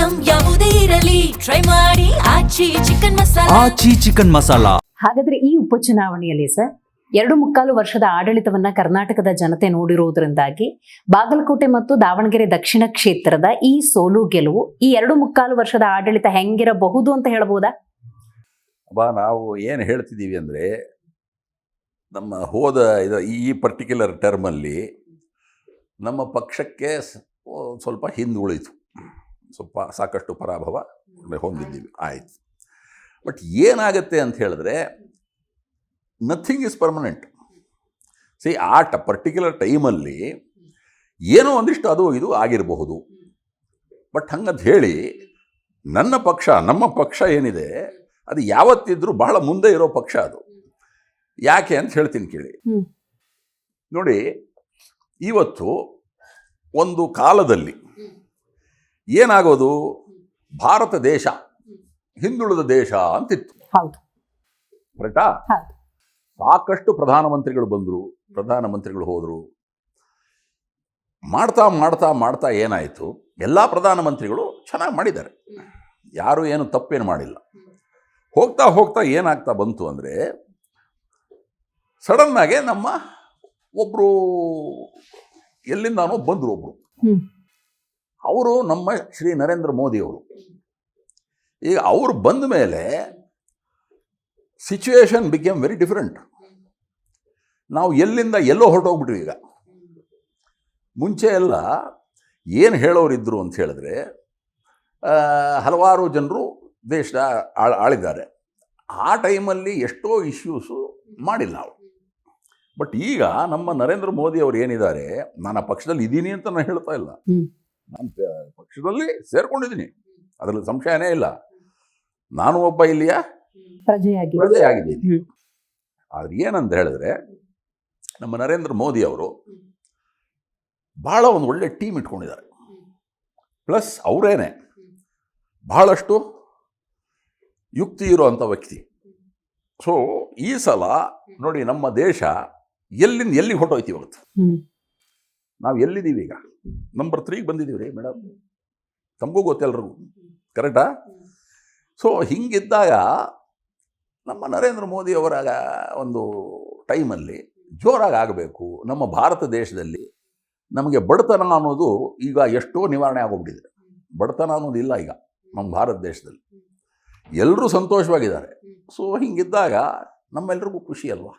Item ಯಾವುದೇ ಇರಲಿ try ಮಾಡಿ ಆಚಿ ಚಿಕನ್ ಮಸಾಲಾ. ಆಚಿ ಚಿಕನ್ ಮಸಾಲಾ. ಹಾಗಾದ್ರೆ ಈ ಉಪಚುನಾವಣೆಯಲ್ಲಿ ಸರ್ 2.25 ವರ್ಷದ ಆಡಳಿತವನ್ನ ಕರ್ನಾಟಕದ ಜನತೆ ನೋಡಿರುವುದರಿಂದಾಗಿ ಬಾಗಲಕೋಟೆ ಮತ್ತು ದಾವಣಗೆರೆ ದಕ್ಷಿಣ ಕ್ಷೇತ್ರದ ಈ ಸೋಲು ಗೆಲುವು ಈ 2.25 ವರ್ಷದ ಆಡಳಿತ ಹೆಂಗಿರಬಹುದು ಅಂತ ಹೇಳ್ಬೋದಾ? ನಾವು ಏನು ಹೇಳ್ತಿದ್ದೀವಿ ಅಂದರೆ, ನಮ್ಮ ಹೋದ ಈ ಪರ್ಟಿಕ್ಯುಲರ್ ಟರ್ಮಲ್ಲಿ ನಮ್ಮ ಪಕ್ಷಕ್ಕೆ ಸ್ವಲ್ಪ ಹಿಂದುಳಿತು, ಸಾಕಷ್ಟು ಪರಾಭವ ಹೊಂದಿದ್ದೀವಿ, ಆಯಿತು. ಬಟ್ ಏನಾಗುತ್ತೆ ಅಂತ ಹೇಳಿದ್ರೆ, ನಥಿಂಗ್ ಈಸ್ ಪರ್ಮನೆಂಟ್. ಆ ಪರ್ಟಿಕ್ಯುಲರ್ ಟೈಮಲ್ಲಿ ಏನೋ ಒಂದಿಷ್ಟು ಅದು ಇದು ಆಗಿರಬಹುದು. ಬಟ್ ಹಂಗಂತ ಹೇಳಿ ನಮ್ಮ ಪಕ್ಷ ಏನಿದೆ ಅದು ಯಾವತ್ತಿದ್ರೂ ಬಹಳ ಮುಂದೆ ಇರೋ ಪಕ್ಷ ಅದು. ಯಾಕೆ ಅಂತ ಹೇಳ್ತೀನಿ ಕೇಳಿ. ನೋಡಿ, ಇವತ್ತು ಒಂದು ಕಾಲದಲ್ಲಿ ಏನಾಗೋದು, ಭಾರತ ದೇಶ ಹಿಂದುಳಿದ ದೇಶ ಅಂತಿತ್ತು, ಕರೆಕ್ಟಾ? ಸಾಕಷ್ಟು ಪ್ರಧಾನಮಂತ್ರಿಗಳು ಬಂದರು, ಪ್ರಧಾನಮಂತ್ರಿಗಳು ಹೋದರು. ಮಾಡ್ತಾ ಮಾಡ್ತಾ ಮಾಡ್ತಾ ಏನಾಯಿತು, ಎಲ್ಲ ಪ್ರಧಾನಮಂತ್ರಿಗಳು ಚೆನ್ನಾಗಿ ಮಾಡಿದ್ದಾರೆ, ಯಾರು ಏನು ತಪ್ಪೇನು ಮಾಡಿಲ್ಲ. ಹೋಗ್ತಾ ಹೋಗ್ತಾ ಏನಾಗ್ತಾ ಬಂತು ಅಂದರೆ, ಸಡನ್ನಾಗೆ ನಮ್ಮ ಒಬ್ಬರು ಎಲ್ಲಿಂದಾನೋ ಬಂದರು, ಅವರು ನಮ್ಮ ಶ್ರೀ ನರೇಂದ್ರ ಮೋದಿ ಅವರು. ಈಗ ಅವರು ಬಂದ ಮೇಲೆ ಸಿಚುವೇಶನ್ ಬಿಕೇಮ್ ವೆರಿ ಡಿಫರೆಂಟ್. ನಾವು ಎಲ್ಲಿಂದ ಎಲ್ಲೋ ಹೊರಟೋಗ್ಬಿಟ್ವಿ. ಈಗ ಮುಂಚೆ ಎಲ್ಲ ಏನು ಹೇಳೋರಿದ್ರು ಅಂತ ಹೇಳಿದ್ರೆ, ಹಲವಾರು ಜನರು ದೇಶ ಆಳಿದ್ದಾರೆ. ಆ ಟೈಮಲ್ಲಿ ಎಷ್ಟೋ ಇಶ್ಯೂಸು ಮಾಡಿಲ್ಲ ಅವರು. ಬಟ್ ಈಗ ನಮ್ಮ ನರೇಂದ್ರ ಮೋದಿ ಅವರು ಏನಿದ್ದಾರೆ, ನಾನು ಆ ಪಕ್ಷದಲ್ಲಿ ಇದ್ದೀನಿ ಅಂತ ನಾನು ಹೇಳ್ತಾ ಇಲ್ಲ, ನಾನು ಪಕ್ಷದಲ್ಲಿ ಸೇರ್ಕೊಂಡಿದ್ದೀನಿ, ಅದರಲ್ಲಿ ಸಂಶಯನೇ ಇಲ್ಲ. ನಾನು ಒಬ್ಬ ಇಲ್ಲಿಯ ಪ್ರಜೆಯಾಗಿದ್ದೀನಿ. ಆದ್ರೆ ಏನಂತ ಹೇಳಿದ್ರೆ, ನಮ್ಮ ನರೇಂದ್ರ ಮೋದಿ ಅವರು ಬಹಳ ಒಂದು ಒಳ್ಳೆ ಟೀಮ್ ಇಟ್ಕೊಂಡಿದ್ದಾರೆ. ಪ್ಲಸ್ ಅವರೇನೆ ಬಹಳಷ್ಟು ಯುಕ್ತಿ ಇರುವಂಥ ವ್ಯಕ್ತಿ. ಸೊ ಈ ಸಲ ನೋಡಿ, ನಮ್ಮ ದೇಶ ಎಲ್ಲಿಂದ ಎಲ್ಲಿಗೆ ಹೊಟ್ಟೋಯ್ತು. ಇವತ್ತು ನಾವು ಎಲ್ಲಿದ್ದೀವಿ? ಈಗ ನಂಬರ್ 3ಗೆ ಬಂದಿದ್ದೀವಿ ರೀ ಮೇಡಮ್, ತಮಗೂ ಗೊತ್ತೆಲ್ರಿಗೂ, ಕರೆಕ್ಟಾ? ಸೊ ಹಿಂಗಿದ್ದಾಗ ನಮ್ಮ ನರೇಂದ್ರ ಮೋದಿ ಅವರ ಒಂದು ಟೈಮಲ್ಲಿ ಜೋರಾಗಿ ಆಗಬೇಕು. ನಮ್ಮ ಭಾರತ ದೇಶದಲ್ಲಿ ನಮಗೆ ಬಡತನ ಅನ್ನೋದು ಈಗ ಎಷ್ಟೋ ನಿವಾರಣೆ ಆಗೋಗ್ಬಿಟ್ಟಿದೆ. ಬಡತನ ಅನ್ನೋದು ಇಲ್ಲ ಈಗ ನಮ್ಮ ಭಾರತ ದೇಶದಲ್ಲಿ, ಎಲ್ಲರೂ ಸಂತೋಷವಾಗಿದ್ದಾರೆ. ಸೊ ಹಿಂಗಿದ್ದಾಗ ನಮ್ಮೆಲ್ರಿಗೂ ಖುಷಿ ಅಲ್ವಾ?